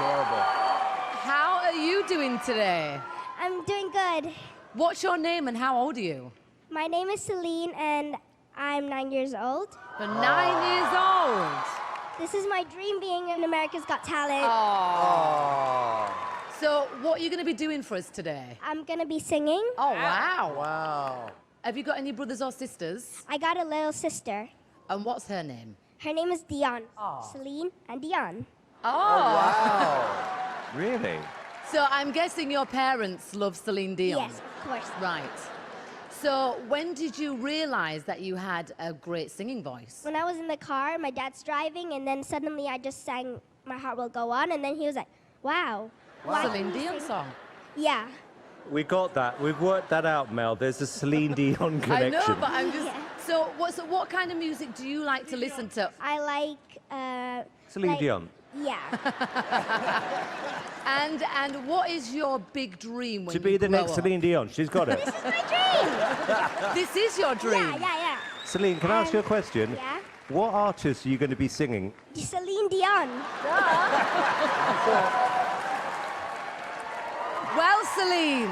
adorable. How are you doing today? I'm doing good. What's your name and how old are you? My name is Celine and I'm 9 years old. You're 9 years old. This is my dream, being in America's Got Talent. So what are you going to be doing for us today? I'm gonna be singing. Oh, wow. Wow. Have you got any brothers or sisters? I got a little sister. And what's her name? Her name is Dion. Celine and Dion. Wow. Really? So I'm guessing your parents love Celine Dion? Yes, of course. Right. So when did you realize that you had a great singing voice? When I was in the car, my dad's driving, and then suddenly I just sang My Heart Will Go On, and then he was like, wow. why can Celine you Dion sing-" song. Yeah. We got that. We've worked that out, Mel. There's a Celine Dion connection. I know, but I'm just... Yeah. So what kind of music do you like to listen to? I like, Celine like- Dion. Yeah. And what is your big dream when To be you the grow next up? Celine Dion. She's got it. This is my dream. This is your dream? Yeah. Celine, can I ask you a question? Yeah. What artist are you going to be singing? Celine Dion. Well, Celine,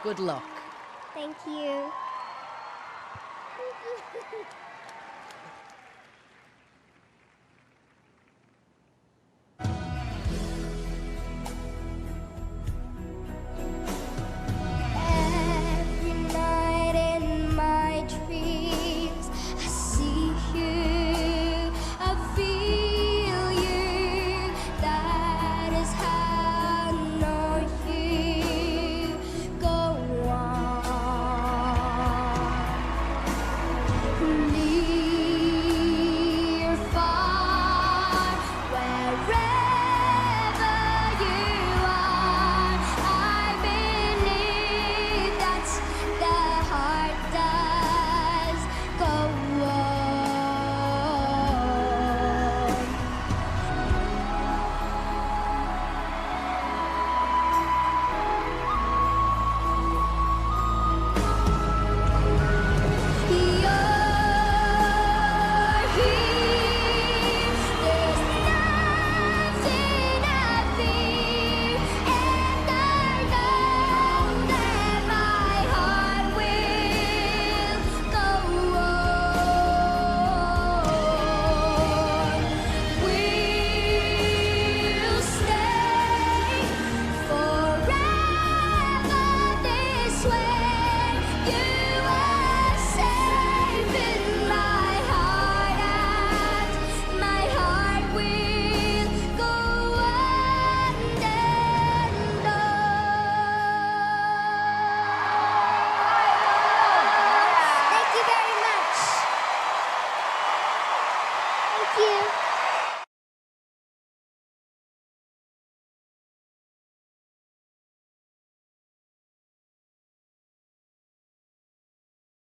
good luck. Thank you.